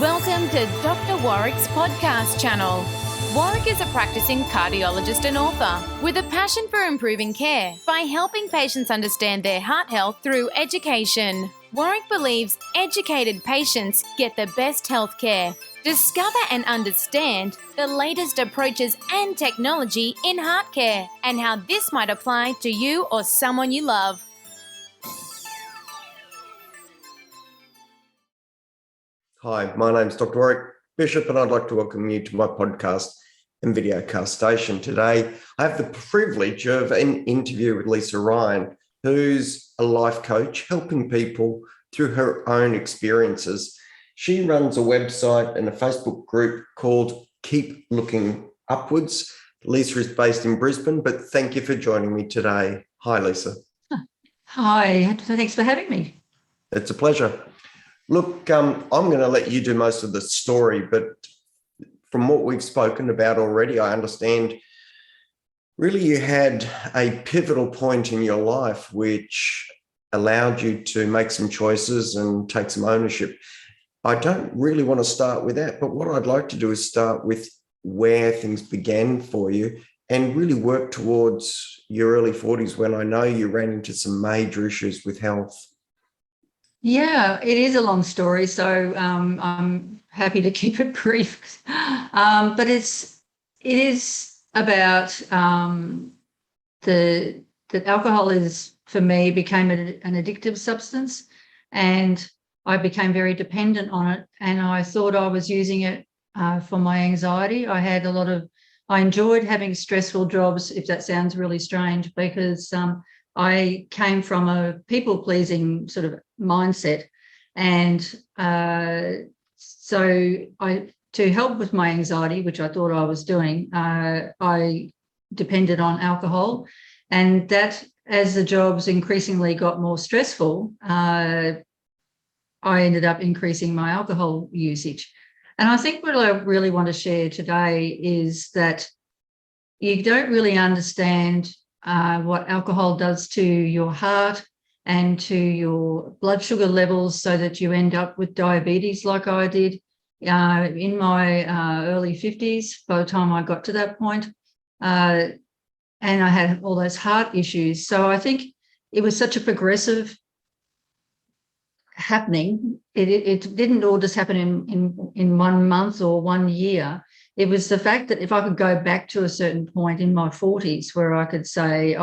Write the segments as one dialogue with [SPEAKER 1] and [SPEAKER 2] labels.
[SPEAKER 1] Welcome to Dr. Warrick's podcast channel. Warrick is a practicing cardiologist and author with a passion for improving care by helping patients understand their heart health through education. Warrick believes educated patients get the best health care. Discover and understand the latest approaches and technology in heart care and how this might apply to you or someone you love.
[SPEAKER 2] Hi, my name's Dr. Warrick Bishop, and I'd like to welcome you to my podcast and videocast station. Today, I have the privilege of an interview with Lisa Ryan, who's a life coach helping people through her own experiences. She runs a website and a Facebook group called Keep Looking Upwards. Lisa is based in Brisbane, but thank you for joining me today. Hi, Lisa.
[SPEAKER 3] Hi, thanks for having me.
[SPEAKER 2] It's a pleasure. Look, I'm going to let you do most of the story, but from what we've spoken about already, I understand really you had a pivotal point in your life which allowed you to make some choices and take some ownership. I don't really want to start with that, but what I'd like to do is start with where things began for you and really work towards your early 40s when I know you ran into some major issues with health.
[SPEAKER 3] Yeah, it is a long story, so I'm happy to keep it brief. But it is about that alcohol is, for me, became an addictive substance, and I became very dependent on it. And I thought I was using it for my anxiety. I enjoyed having stressful jobs, if that sounds really strange, because I came from a people-pleasing sort of mindset, and to help with my anxiety, which I thought I was doing, I depended on alcohol, and that, as the jobs increasingly got more stressful, I ended up increasing my alcohol usage. And I think what I really want to share today is that you don't really understand what alcohol does to your heart and to your blood sugar levels, so that you end up with diabetes like I did in my early 50s by the time I got to that point. And I had all those heart issues. So I think it was such a progressive happening. It didn't all just happen in 1 month or 1 year. It was the fact that if I could go back to a certain point in my 40s where I could say,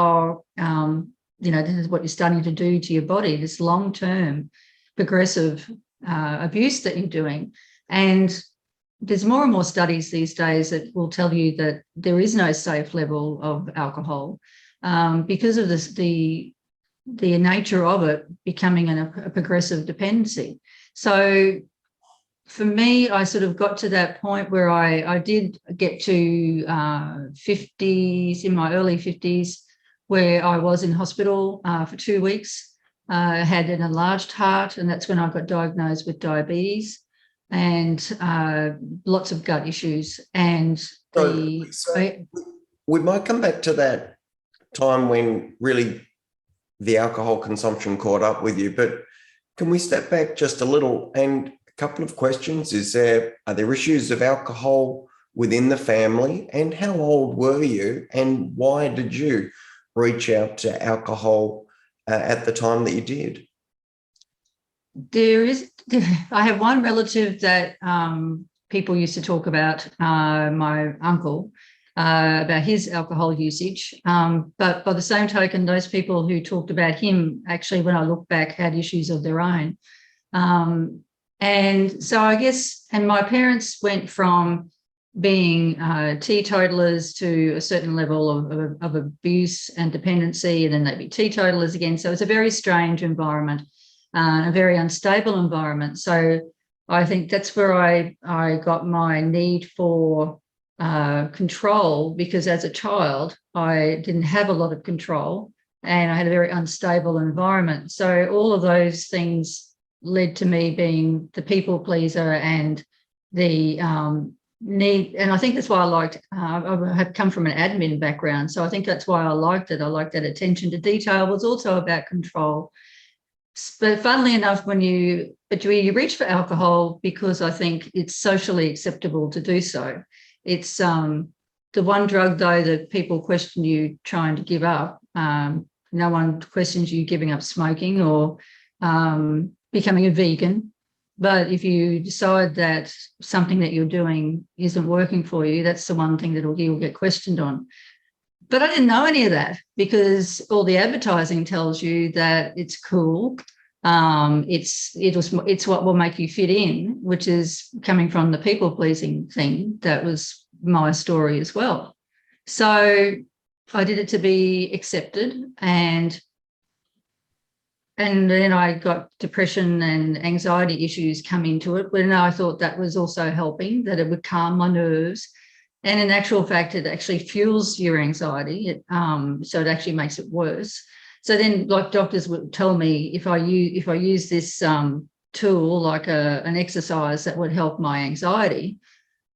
[SPEAKER 3] this is what you're starting to do to your body, this long-term progressive abuse that you're doing. And there's more and more studies these days that will tell you that there is no safe level of alcohol because of the nature of it becoming a progressive dependency. So for me, I sort of got to that point where I did get to 50s, in my early 50s, where I was in hospital for 2 weeks. I had an enlarged heart, and that's when I got diagnosed with diabetes and lots of gut issues. And
[SPEAKER 2] we might come back to that time when really the alcohol consumption caught up with you, but can we step back just a little? And a couple of questions. Are there issues of alcohol within the family? And how old were you? And why did you reach out to alcohol at the time that you did?
[SPEAKER 3] I have one relative that people used to talk about, my uncle, about his alcohol usage. But by the same token, those people who talked about him actually, when I look back, had issues of their own. And so I guess, and my parents went from being teetotalers to a certain level of abuse and dependency, and then they'd be teetotalers again. So it's a very strange environment, a very unstable environment. So I think that's where I got my need for control, because as a child, I didn't have a lot of control and I had a very unstable environment. So all of those things led to me being the people pleaser and the need. And I think that's why I liked, I have come from an admin background. So I think that's why I liked it. I liked that attention to detail was also about control. But funnily enough, you reach for alcohol because I think it's socially acceptable to do so. It's the one drug, though, that people question you trying to give up. No one questions you giving up smoking or becoming a vegan. But if you decide that something that you're doing isn't working for you, that's the one thing that you'll get questioned on. But I didn't know any of that because all the advertising tells you that it's cool. It's what will make you fit in, which is coming from the people-pleasing thing. That was my story as well. So I did it to be accepted, and then I got depression and anxiety issues come into it. But I thought that was also helping, that it would calm my nerves. And in actual fact, it actually fuels your anxiety. So it actually makes it worse. So then, like, doctors would tell me if I use this tool, like an exercise that would help my anxiety,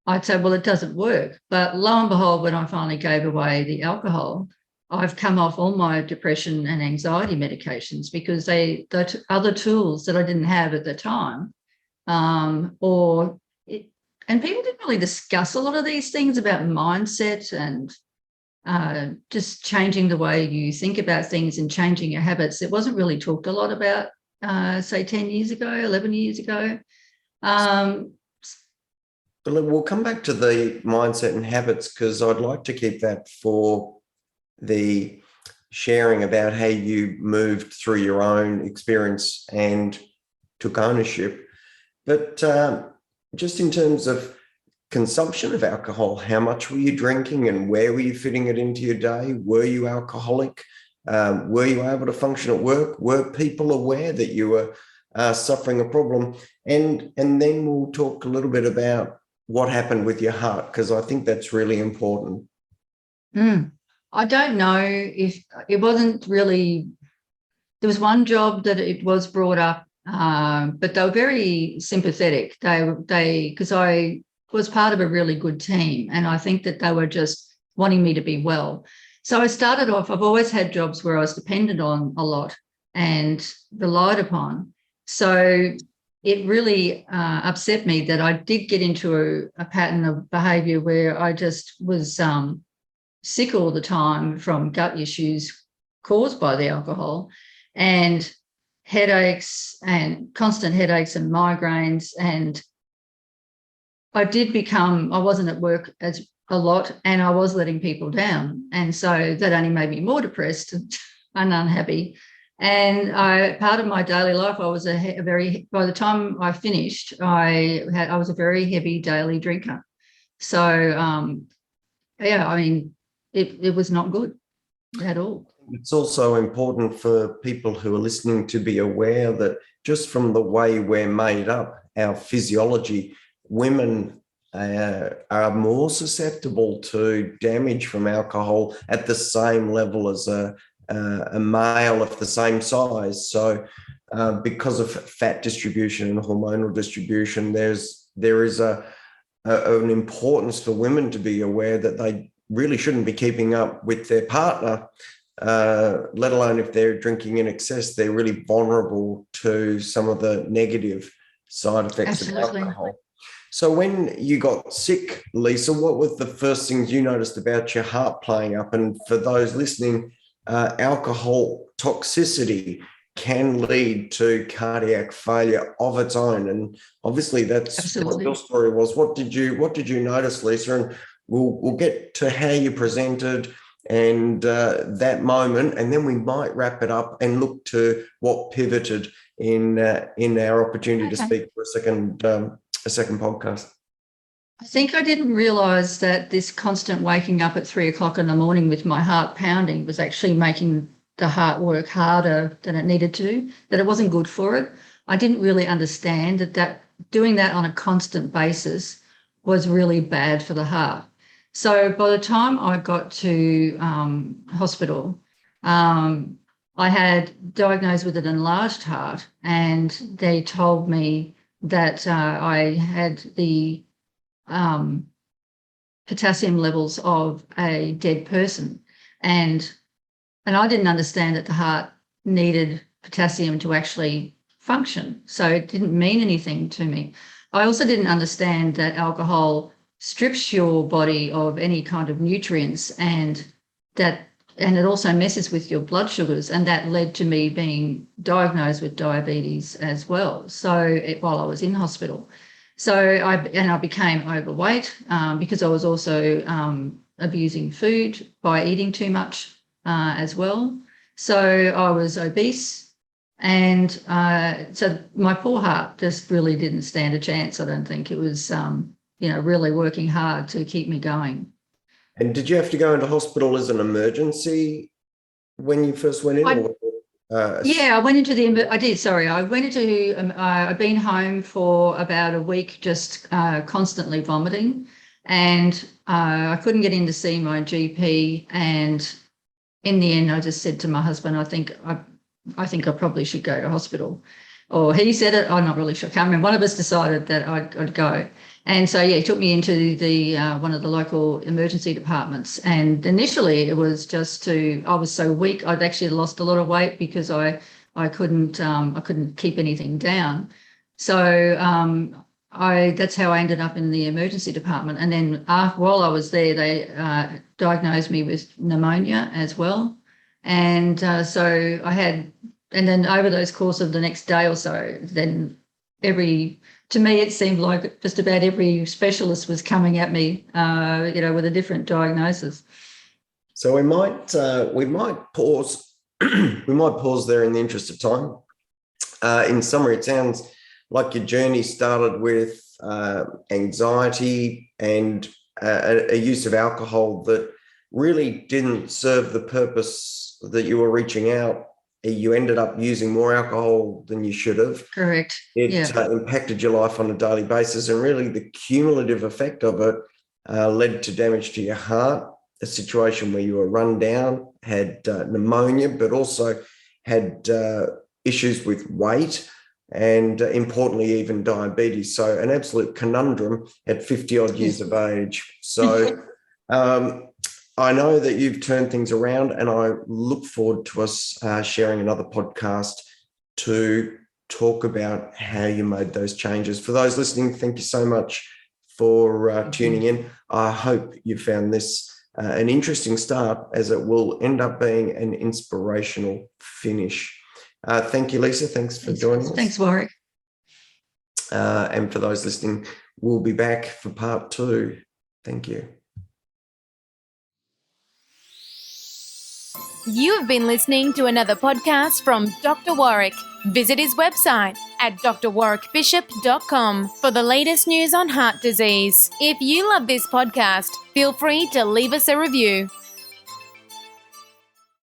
[SPEAKER 3] I'd say, well, it doesn't work. But lo and behold, when I finally gave away the alcohol, I've come off all my depression and anxiety medications because the other tools that I didn't have at the time, and people didn't really discuss a lot of these things about mindset and just changing the way you think about things and changing your habits. It wasn't really talked a lot about, say, 10 years ago, 11 years ago.
[SPEAKER 2] But we'll come back to the mindset and habits because I'd like to keep that for the sharing about how you moved through your own experience and took ownership. But just in terms of consumption of alcohol, how much were you drinking and where were you fitting it into your day? Were you alcoholic? Were you able to function at work? Were people aware that you were suffering a problem? And then we'll talk a little bit about what happened with your heart, because I think that's really important.
[SPEAKER 3] I don't know if it wasn't really, there was one job that it was brought up, but they were very sympathetic. Because I was part of a really good team, and I think that they were just wanting me to be well. So I started off, I've always had jobs where I was dependent on a lot and relied upon. So it really upset me that I did get into a pattern of behaviour where I just was sick all the time from gut issues caused by the alcohol, and headaches and constant headaches and migraines. And I wasn't at work as a lot, and I was letting people down. And so that only made me more depressed and unhappy. And part of my daily life, I was by the time I finished, I was a very heavy daily drinker. So, it was not good at all.
[SPEAKER 2] It's also important for people who are listening to be aware that just from the way we're made up, our physiology, women are more susceptible to damage from alcohol at the same level as a male of the same size. So because of fat distribution and hormonal distribution, there is an importance for women to be aware that they really shouldn't be keeping up with their partner, let alone if they're drinking in excess. They're really vulnerable to some of the negative side effects of alcohol. So when you got sick, Lisa, what were the first things you noticed about your heart playing up? And for those listening, alcohol toxicity can lead to cardiac failure of its own. And obviously that's what your story was. What did you notice, Lisa? And we'll get to how you presented and that moment, and then we might wrap it up and look to what pivoted in our opportunity to speak for a second podcast.
[SPEAKER 3] I think I didn't realise that this constant waking up at 3 o'clock in the morning with my heart pounding was actually making the heart work harder than it needed to, that it wasn't good for it. I didn't really understand that doing that on a constant basis was really bad for the heart. So by the time I got to hospital, I had diagnosed with an enlarged heart, and they told me that I had the potassium levels of a dead person. And I didn't understand that the heart needed potassium to actually function. So it didn't mean anything to me. I also didn't understand that alcohol strips your body of any kind of nutrients, and it also messes with your blood sugars, and that led to me being diagnosed with diabetes as well. So while I was in hospital, I became overweight because I was also abusing food by eating too much as well. So I was obese, and so my poor heart just really didn't stand a chance. I don't think. It was really working hard to keep me going.
[SPEAKER 2] And did you have to go into hospital as an emergency when you first went in?
[SPEAKER 3] I went into I did, sorry. I went into, I'd been home for about a week, just constantly vomiting, and I couldn't get in to see my GP. And in the end, I just said to my husband, I think I probably should go to hospital. Or he said it, I'm not really sure. I can't remember. One of us decided that I'd go. And so, he took me into the one of the local emergency departments. And initially it was I was so weak. I'd actually lost a lot of weight because I couldn't keep anything down. So that's how I ended up in the emergency department. And then while I was there, they diagnosed me with pneumonia as well. And so and then over those course of the next day or so, then to me, it seemed like just about every specialist was coming at me, with a different diagnosis.
[SPEAKER 2] So we might pause. We might pause there in the interest of time. In summary, it sounds like your journey started with anxiety and a use of alcohol that really didn't serve the purpose that you were reaching out. You ended up using more alcohol than you should have.
[SPEAKER 3] Correct.
[SPEAKER 2] It impacted your life on a daily basis, and really the cumulative effect of it led to damage to your heart, a situation where you were run down, had pneumonia, but also had issues with weight, and importantly, even diabetes. So an absolute conundrum at 50 odd years of age. So I know that you've turned things around, and I look forward to us sharing another podcast to talk about how you made those changes. For those listening, thank you so much for tuning in. I hope you found this an interesting start, as it will end up being an inspirational finish. Thank you, Lisa. Thanks for joining us.
[SPEAKER 3] Thanks, Warrick.
[SPEAKER 2] And for those listening, we'll be back for part 2. Thank you.
[SPEAKER 1] You have been listening to another podcast from Dr. Warrick. Visit his website at drwarrickbishop.com for the latest news on heart disease. If you love this podcast, feel free to leave us a review.